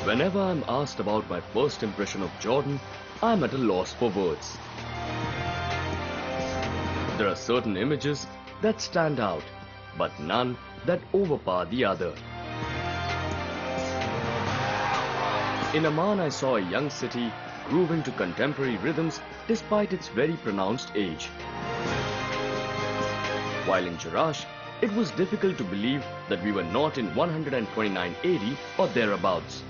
Whenever I'm asked about my first impression of Jordan, I'm at a loss for words. There are certain images that stand out, but none that overpower the other. In Amman, I saw a young city grooving to contemporary rhythms despite its very pronounced age. While in Jerash, it was difficult to believe that we were not in 129 AD or thereabouts.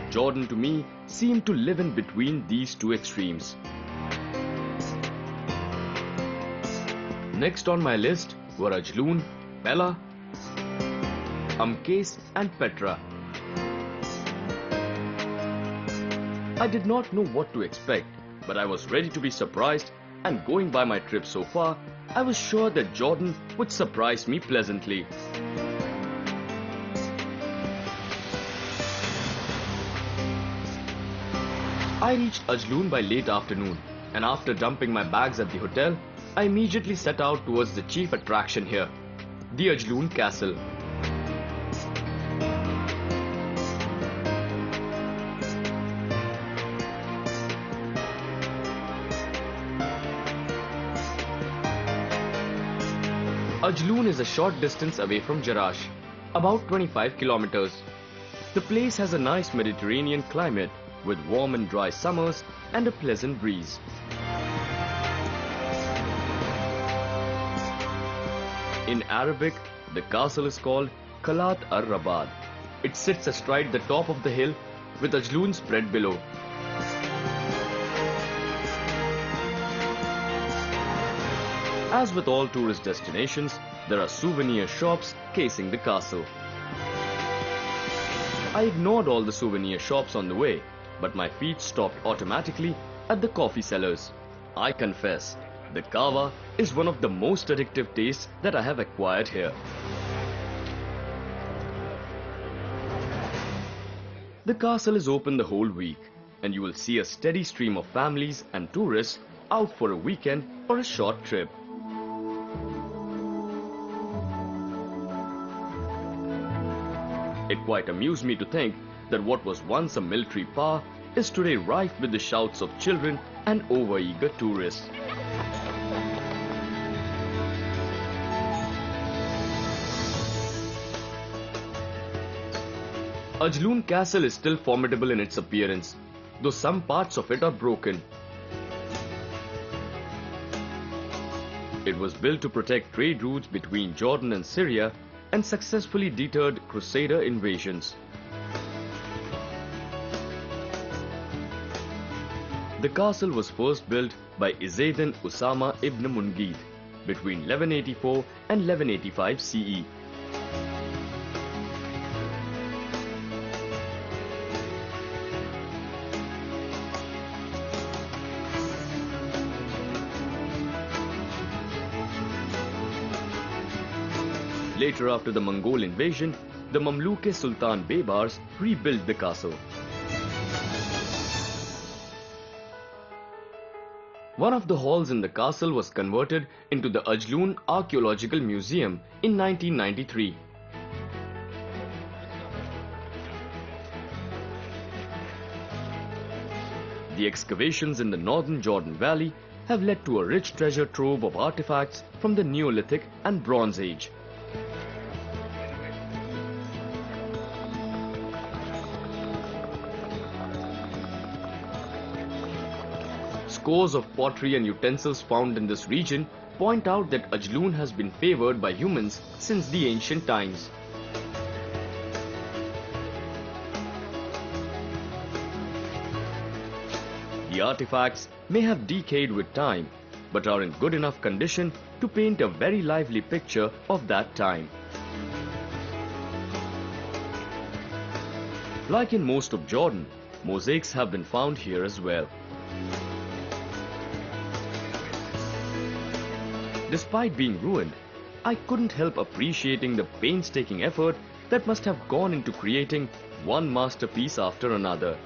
Jordan to me seemed to live in between these two extremes. Next on my list were Ajloon, Pella, Amkes and Petra. I did not know what to expect, but I was ready to be surprised, and going by my trip so far, I was sure that Jordan would surprise me pleasantly. I reached Ajloon by late afternoon, and after dumping my bags at the hotel, I immediately set out towards the chief attraction here, the Ajloon Castle. Ajloon is a short distance away from Jerash, about 25 kilometers. The place has a nice Mediterranean climate with warm and dry summers and a pleasant breeze. In Arabic, the castle is called Qalat ar-Rabad. It sits astride the top of the hill with Ajloon spread below. As with all tourist destinations, there are souvenir shops casing the castle. I ignored all the souvenir shops on the way, but my feet stopped automatically at the coffee sellers. I confess, the kava is one of the most addictive tastes that I have acquired here. The castle is open the whole week, and you will see a steady stream of families and tourists out for a weekend or a short trip. It quite amused me to think that what was once a military power is today rife with the shouts of children and over-eager tourists. Ajloon Castle is still formidable in its appearance, though some parts of it are broken. It was built to protect trade routes between Jordan and Syria and successfully deterred Crusader invasions. The castle was first built by Izzeddin Usama ibn Mungid between 1184 and 1185 CE. Later, after the Mongol invasion, the Mamluk Sultan Baybars rebuilt the castle. One of the halls in the castle was converted into the Ajloon Archaeological Museum in 1993. The excavations in the northern Jordan Valley have led to a rich treasure trove of artifacts from the Neolithic and Bronze Age. Scores of pottery and utensils found in this region point out that Ajloon has been favored by humans since the ancient times. The artifacts may have decayed with time, but are in good enough condition to paint a very lively picture of that time. Like in most of Jordan, mosaics have been found here as well. Despite being ruined, I couldn't help appreciating the painstaking effort that must have gone into creating one masterpiece after another.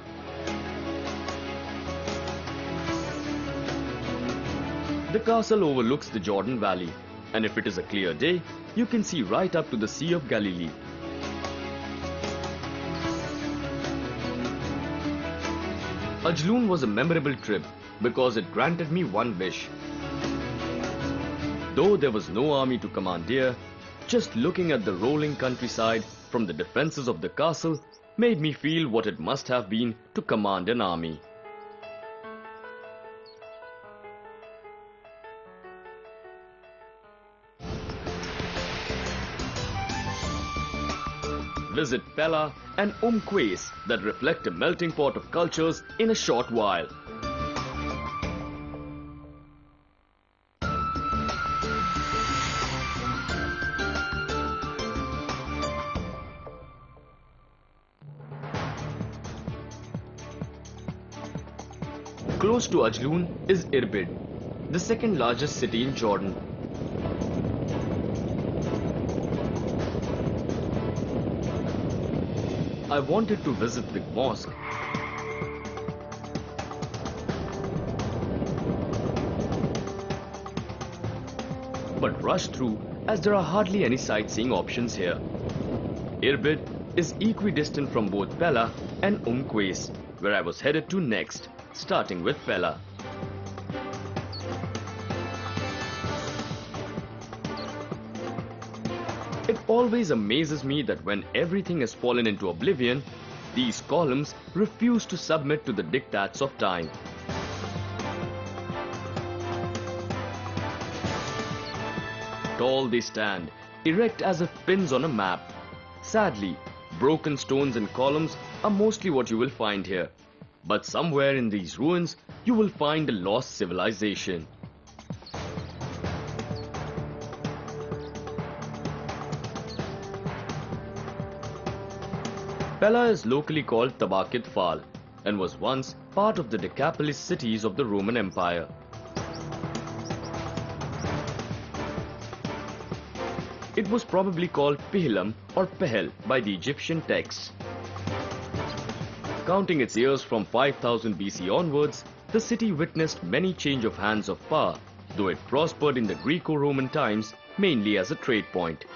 The castle overlooks the Jordan Valley, And if it is a clear day, you can see right up to the Sea of Galilee. Ajloon was a memorable trip because it granted me one wish. Though there was no army to commandeer, just looking at the rolling countryside from the defences of the castle made me feel what it must have been to command an army. Visit Pella and Quays that reflect a melting pot of cultures in a short while. Close to Ajloon is Irbid, the second largest city in Jordan. I wanted to visit the mosque, but rushed through as there are hardly any sightseeing options here. Irbid is equidistant from both Pella and Quays, where I was headed to next, starting with Pella. It always amazes me that when everything has fallen into oblivion, these columns refuse to submit to the diktats of time. Tall they stand, erect as if pins on a map. Sadly, broken stones and columns are mostly what you will find here. But somewhere in these ruins, you will find a lost civilization. Pella is locally called Tabaqit Fal and was once part of the Decapolis cities of the Roman Empire. It was probably called Pihlam or Pehel by the Egyptian texts. Counting its years from 5000 BC onwards, the city witnessed many change of hands of power, though it prospered in the Greco-Roman times mainly as a trade point.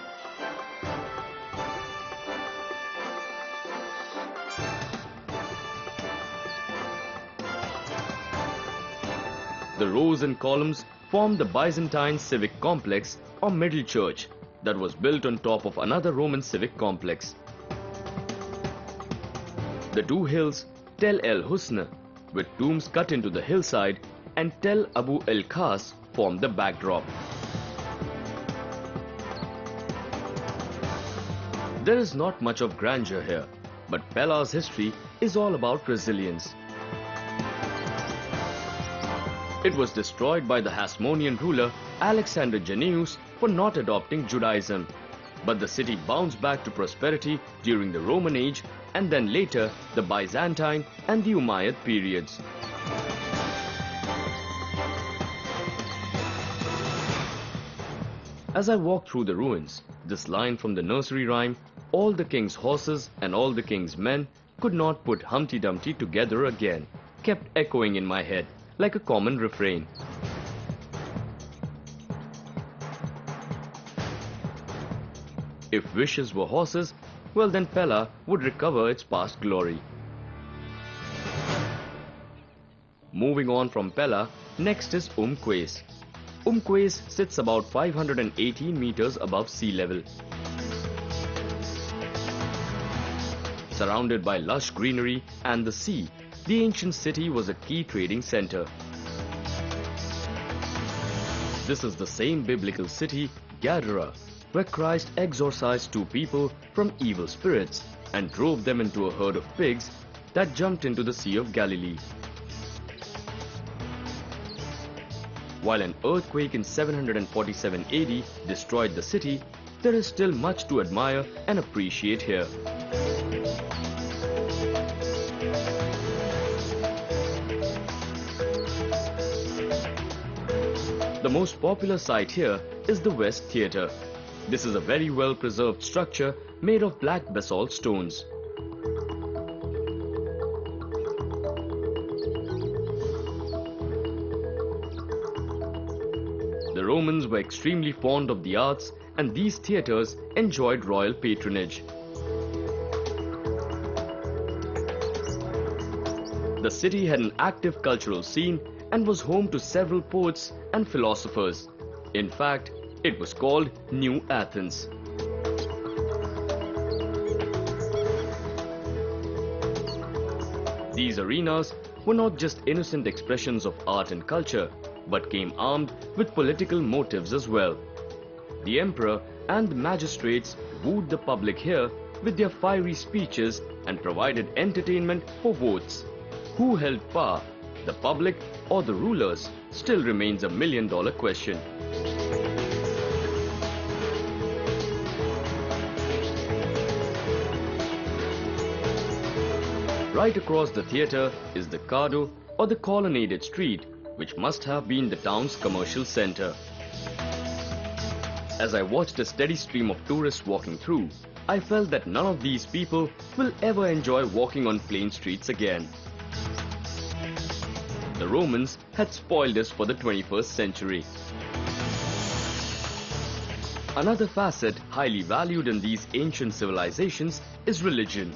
The rows and columns formed the Byzantine civic complex or middle church that was built on top of another Roman civic complex. The two hills, Tel el Husn, with tombs cut into the hillside, and Tel Abu el Khas formed the backdrop. There is not much of grandeur here, but Pella's history is all about resilience. It was destroyed by the Hasmonean ruler Alexander Jannaeus for not adopting Judaism, but the city bounced back to prosperity during the Roman age and then later the Byzantine and the Umayyad periods. As I walked through the ruins, this line from the nursery rhyme, "All the king's horses and all the king's men could not put Humpty Dumpty together again," kept echoing in my head like a common refrain. If wishes were horses, well then Pella would recover its past glory. Moving on from Pella, next is Quays. Quays sits about 518 meters above sea level. Surrounded by lush greenery and the sea, the ancient city was a key trading center. This is the same biblical city, Gadara, where Christ exorcised two people from evil spirits and drove them into a herd of pigs that jumped into the Sea of Galilee. While an earthquake in 747 AD destroyed the city, there is still much to admire and appreciate here. The most popular site here is the West Theatre. This is a very well preserved structure made of black basalt stones. The Romans were extremely fond of the arts, and these theatres enjoyed royal patronage. The city had an active cultural scene and was home to several poets and philosophers. In fact, it was called New Athens. These arenas were not just innocent expressions of art and culture, but came armed with political motives as well. The emperor and the magistrates wooed the public here with their fiery speeches and provided entertainment for votes. Who held power, the public or the rulers, still remains a million-dollar question. Right across the theatre is the Cardo, or the colonnaded street, which must have been the town's commercial centre. As I watched a steady stream of tourists walking through, I felt that none of these people will ever enjoy walking on plain streets again. The Romans had spoiled us for the 21st century. Another facet highly valued in these ancient civilizations is religion.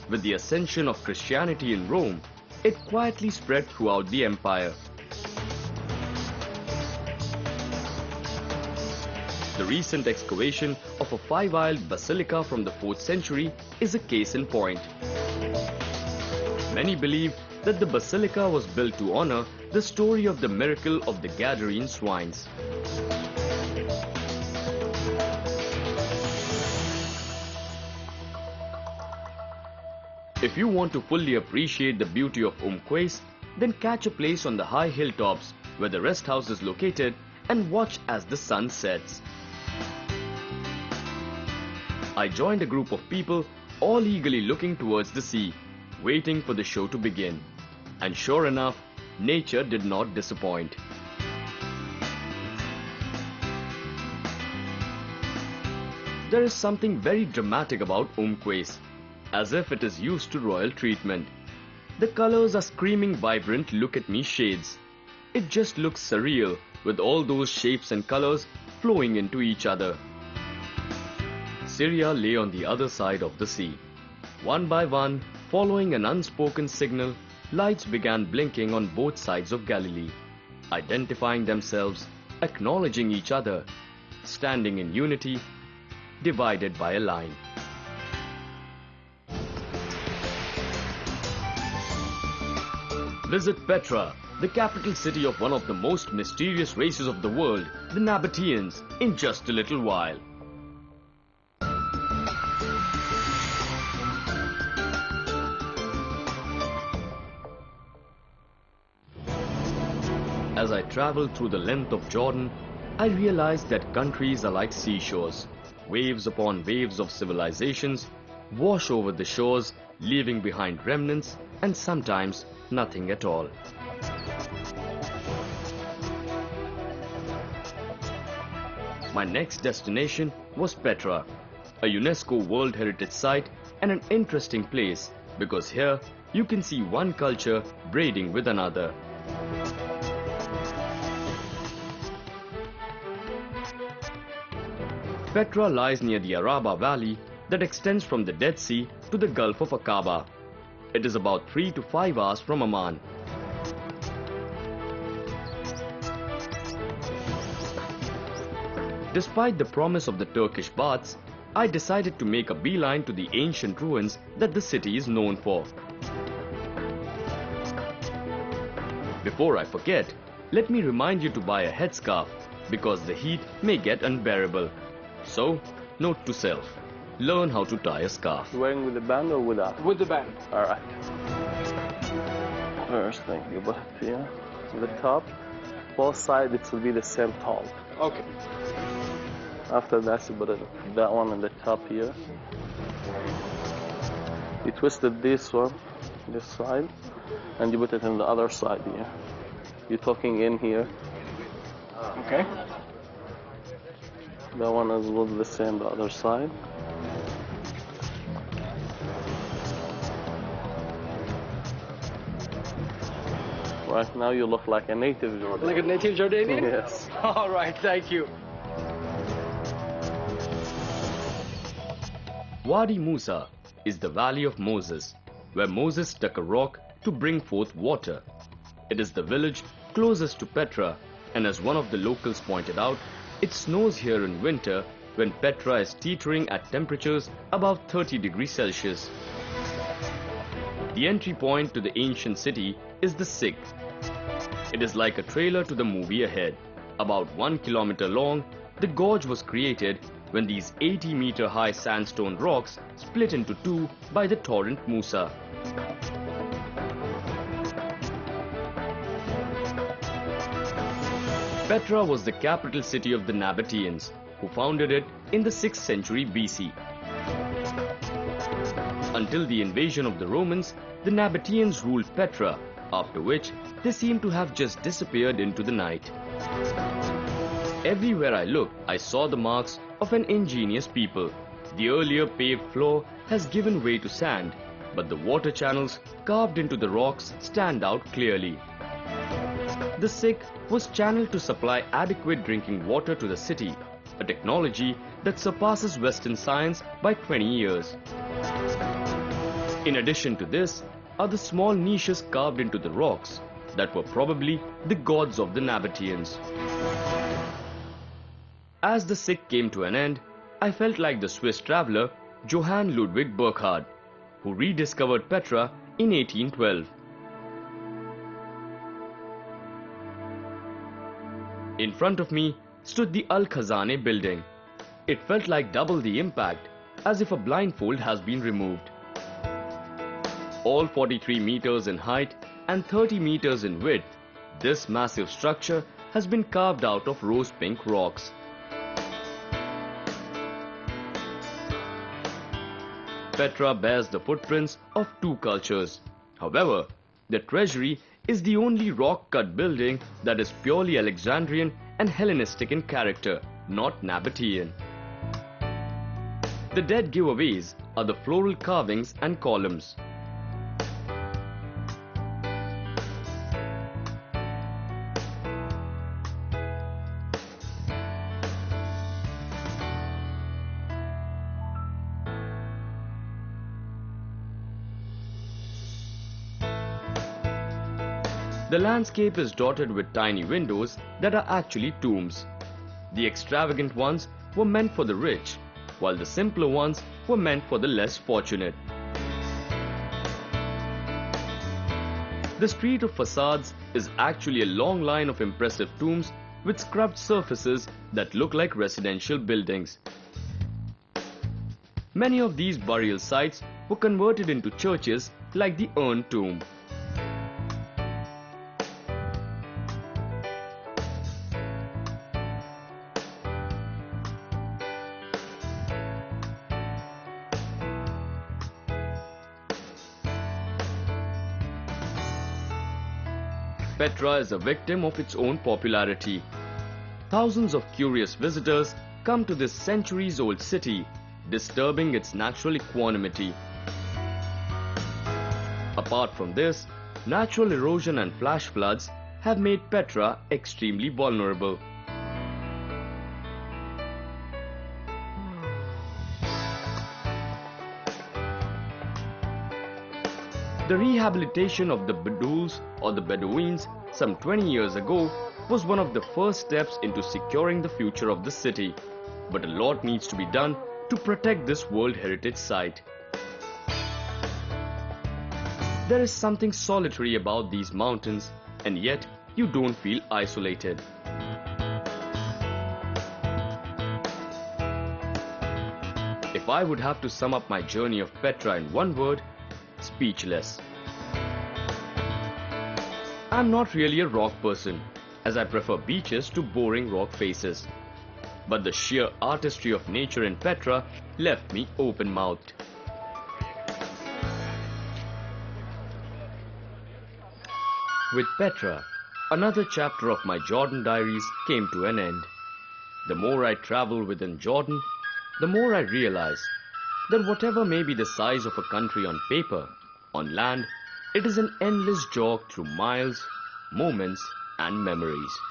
With the ascension of Christianity in Rome, it quietly spread throughout the empire. The recent excavation of a five-aisled basilica from the 4th century is a case in point. Many believe that the basilica was built to honor the story of the miracle of the Gadarene swines. If you want to fully appreciate the beauty of then catch a place on the high hilltops where the rest house is located and watch as the sun sets. I joined a group of people all eagerly looking towards the sea, waiting for the show to begin. And sure enough, nature did not disappoint. There is something very dramatic about as if it is used to royal treatment. The colors are screaming vibrant look at me shades. It just looks surreal with all those shapes and colors flowing into each other. Syria lay on the other side of the sea. One by one, following an unspoken signal, lights began blinking on both sides of Galilee, identifying themselves, acknowledging each other, standing in unity, divided by a line. Visit Petra, the capital city of one of the most mysterious races of the world, the Nabateans, in just a little while. As I traveled through the length of Jordan, I realized that countries are like seashores. Waves upon waves of civilizations wash over the shores, leaving behind remnants and sometimes nothing at all. My next destination was Petra, a UNESCO World Heritage Site and an interesting place because here you can see one culture braiding with another. Petra lies near the Araba Valley that extends from the Dead Sea to the Gulf of Aqaba. It is about 3 to 5 hours from Amman. Despite the promise of the Turkish baths, I decided to make a beeline to the ancient ruins that the city is known for. Before I forget, let me remind you to buy a headscarf because the heat may get unbearable. So, note to self, learn how to tie a scarf. Wearing with the band or without? With the band. Alright. First thing, you put it here, on the top. Both sides it will be the same tall. Okay. After that, you put that one on the top here. You twisted this one, this side, and you put it on the other side here. You're tucking in here. Okay. That one as well the same, the other side. Right now you look like a native Jordanian. Like a native Jordanian? Yes. All right, thank you. Wadi Musa is the valley of Moses, where Moses struck a rock to bring forth water. It is the village closest to Petra, and as one of the locals pointed out, it snows here in winter when Petra is teetering at temperatures above 30 degrees Celsius. The entry point to the ancient city is the Sikh. It is like a trailer to the movie ahead. About 1 kilometer long, the gorge was created when these 80-meter high sandstone rocks split into two by the torrent Musa. Petra was the capital city of the Nabateans, who founded it in the 6th century BC. Until the invasion of the Romans, the Nabateans ruled Petra, after which they seem to have just disappeared into the night. Everywhere I looked, I saw the marks of an ingenious people. The earlier paved floor has given way to sand, but the water channels carved into the rocks stand out clearly. The Sikh was channeled to supply adequate drinking water to the city, a technology that surpasses Western science by 20 years. In addition to this are the small niches carved into the rocks that were probably the gods of the Nabateans. As the Sikh came to an end, I felt like the Swiss traveller Johann Ludwig Burckhardt, who rediscovered Petra in 1812. In front of me stood the Al-Khazaneh building. It felt like double the impact, as if a blindfold has been removed. All 43 meters in height and 30 meters in width, this massive structure has been carved out of rose-pink rocks. Petra bears the footprints of two cultures. However, the treasury is the only rock-cut building that is purely Alexandrian and Hellenistic in character, not Nabatean. The dead giveaways are the floral carvings and columns. The landscape is dotted with tiny windows that are actually tombs. The extravagant ones were meant for the rich, while the simpler ones were meant for the less fortunate. The street of facades is actually a long line of impressive tombs with scrubbed surfaces that look like residential buildings. Many of these burial sites were converted into churches like the Urn Tomb. Petra is a victim of its own popularity. Thousands of curious visitors come to this centuries-old city, disturbing its natural equanimity. Apart from this, natural erosion and flash floods have made Petra extremely vulnerable. The rehabilitation of the Beduls or the Bedouins some 20 years ago was one of the first steps into securing the future of the city. But a lot needs to be done to protect this World Heritage Site. There is something solitary about these mountains, and yet you don't feel isolated. If I would have to sum up my journey of Petra in one word, speechless. I'm not really a rock person, as I prefer beaches to boring rock faces. But the sheer artistry of nature in Petra left me open-mouthed. With Petra, another chapter of my Jordan diaries came to an end. The more I travel within Jordan, the more I realize that whatever may be the size of a country on paper, on land, it is an endless jog through miles, moments and memories.